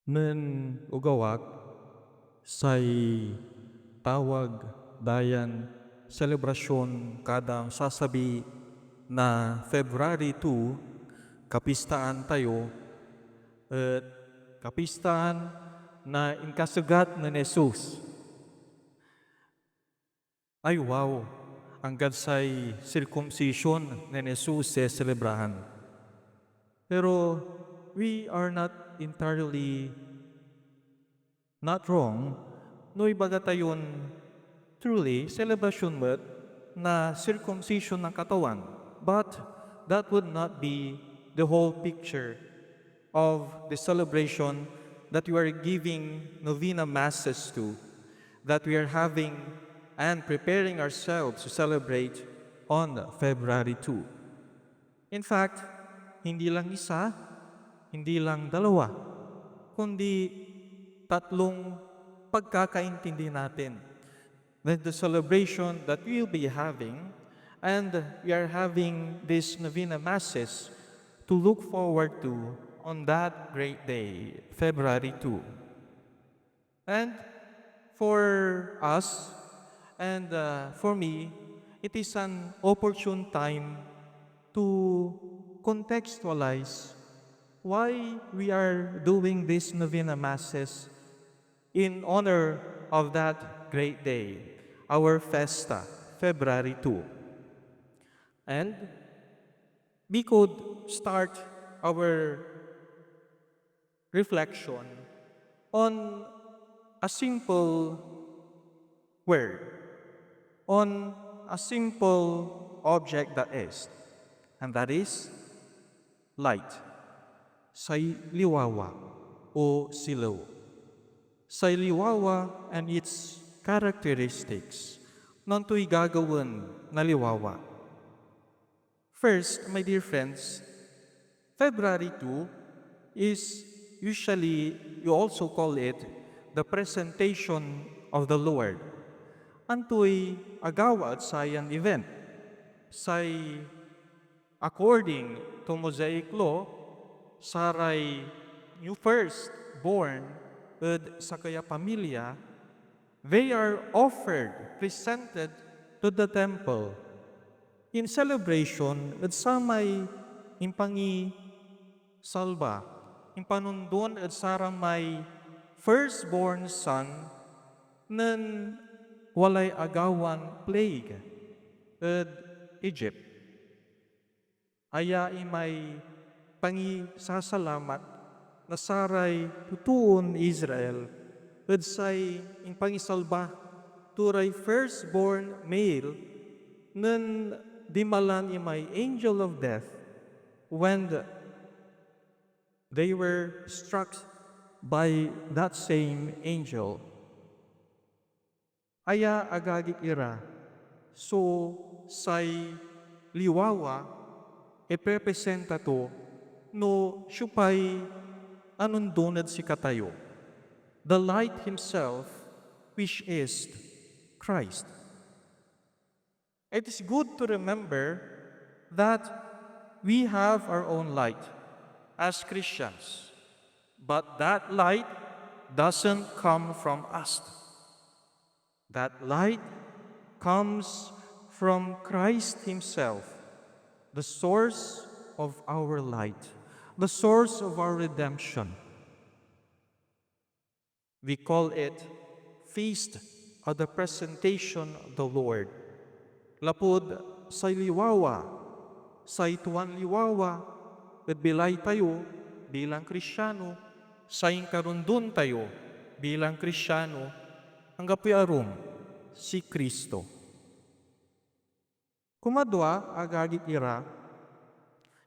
Nen ugawak say tawag dayan selebrasyon kadang sasabi na February 2, kapistaan tayo at kapistaan na inkasugat na Jesus. Ay wow, hanggang say circumcision na Jesus sa celebrahan. Pero we are not entirely not wrong no ibaga tayon truly celebration mo na circumcision ng katawan. But that would not be the whole picture of the celebration that we are giving novena masses to, that we are having and preparing ourselves to celebrate on February 2. In fact, hindi lang isa, hindi lang dalawa, kundi tatlong pagkakaintindi natin that the celebration that we will be having, and we are having these novena masses to look forward to on that great day, February 2. And for us, and for me, it is an opportune time to contextualize why we are doing these novena masses in honor of that great day, our Fiesta, February 2. And we could start our reflection on a simple word, on a simple object that is, and that is light. Say liwawa o silaw. Say liwawa and its characteristics non to'y gagawin na liwawa. First, my dear friends, February 2 is usually, you also call it, the presentation of the Lord. Anto'y agawad sa yan event. Say, according to Mosaic law, saray new first born at sa kaya pamilya, they are offered, presented to the temple in celebration at sa may impangi salba, impanundon at sarang may firstborn son nan walay agawan plague at Egypt. Aya imay pangi sasalamat na saray tutuon Israel at say impangisalba turay firstborn male nan dimalan imay angel of death when they were struck by that same angel. Aya agagik ira, so say liwawa eprepresenta to no syupay anundunad si katayo, the light himself which is Christ. It is good to remember that we have our own light as Christians, but that light doesn't come from us. That light comes from Christ himself, the source of our light, the source of our redemption. We call it Feast of the Presentation of the Lord. Lapod say liwawa, say tuwan liwawa, at bilay tayo bilang Kristyano, say karundun tayo bilang Kristyano, hanggapi arum si Kristo. Kumadwa agagit ira,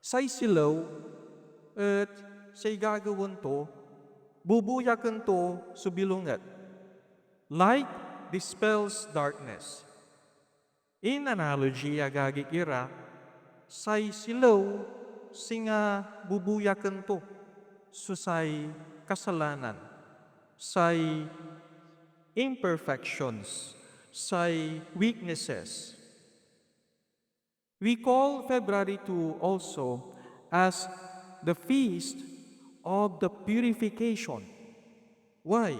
say silaw at say gagawin to, bubuyakan to subilungat. Light dispels darkness. In analogy, agagit ira, say silaw singa bubuyakan to, susay kasalanan, say imperfections, say weaknesses. We call February 2 also as the feast of the purification. Why?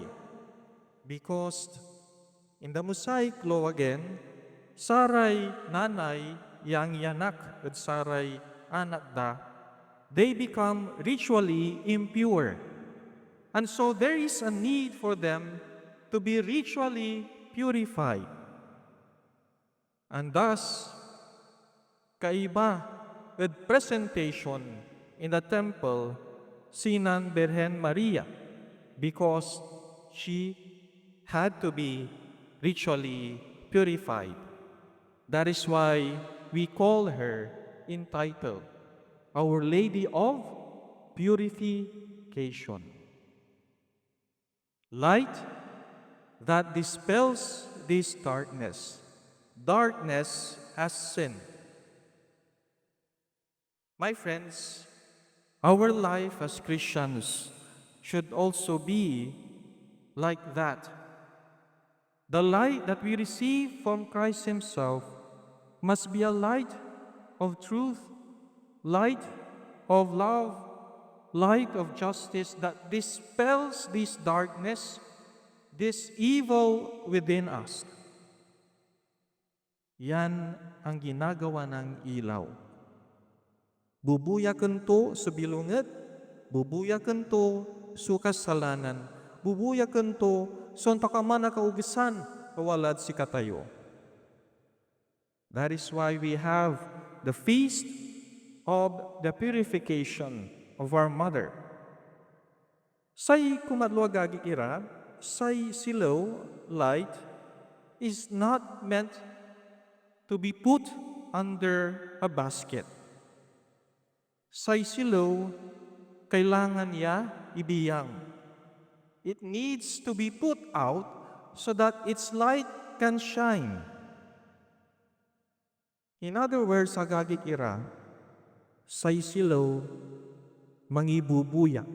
Because in the Mosaic law again, saray nanay yang yanak at saray anak da, they become ritually impure. And so there is a need for them to be ritually purified. And thus, kaiba with presentation in the temple sinan Birhen Maria because she had to be ritually purified. That is why we call her entitled Our Lady of Purification. Light that dispels this darkness. Darkness has sin. My friends, our life as Christians should also be like that. The light that we receive from Christ Himself must be a light of truth, light of love, light of justice that dispels this darkness, this evil within us. Yan ang ginagawa ng ilaw. Bubuyaken to sa bilungit, bubuyaken to sa kasalanan, bubuyaken to sa takaman na kaugisan, kawalad si katayo. That is why we have the feast of the purification of our mother. Say kumadluagagi ira, say silaw, light, is not meant to be put under a basket. Say silaw, kailangan niya ibiyang. It needs to be put out so that its light can shine. In other words, agagik ira, say silaw, mangibubuyak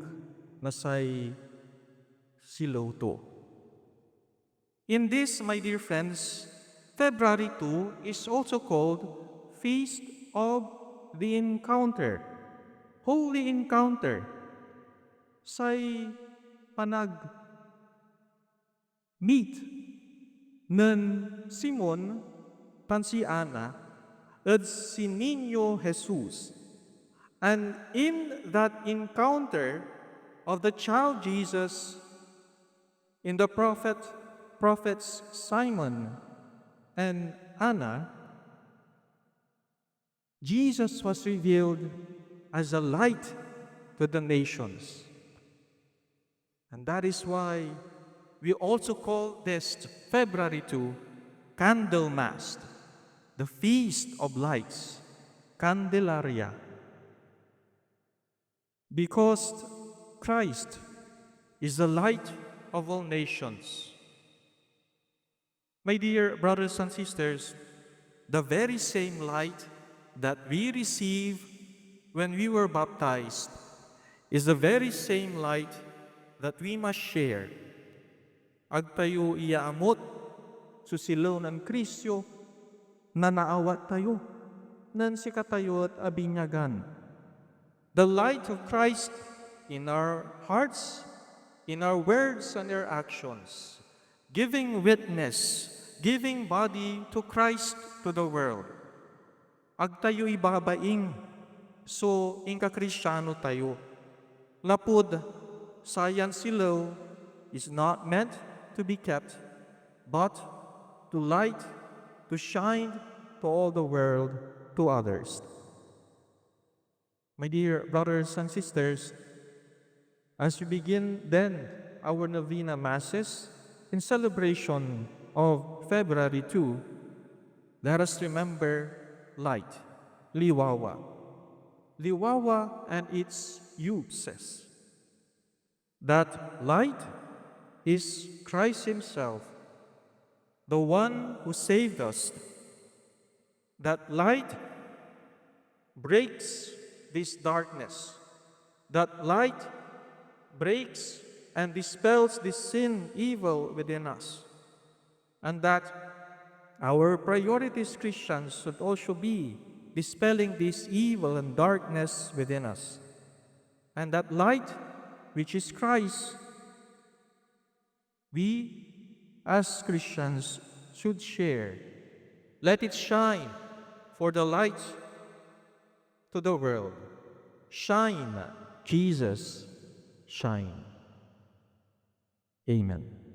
na say silaw to. In this, my dear friends, February 2 is also called Feast of the Encounter, Holy Encounter. Say panag-meet ng Simon Pansiana at si Niño Jesus. And in that encounter of the child Jesus in the prophets Simon and Anna, Jesus was revealed as a light to the nations. And that is why we also call this February 2 Candlemas, the Feast of Lights, Candelaria. Because Christ is the light of all nations. My dear brothers and sisters, the very same light that we receive when we were baptized is the very same light that we must share. Agtayo iaamot susilaw ng Kristo na naawat tayo nan sikatayo at abinyagan. The light of Christ in our hearts, in our words and our actions, giving witness, giving body to Christ to the world. Agtayo ibabaing, so inka Kristyano tayo. Lapud, sayan silaw is not meant to be kept, but to light, to shine to all the world, to others. My dear brothers and sisters, as we begin then our Novena Masses in celebration of February 2, let us remember light, liwawa. Liwawa and its uses. That light is Christ Himself, the one who saved us. That light breaks this darkness. That light breaks and dispels this sin, evil within us. And that our priorities Christians should also be dispelling this evil and darkness within us. And that light, which is Christ, We, as Christians, should share. Let it shine for the light to the world. Shine, Jesus, shine. Amen.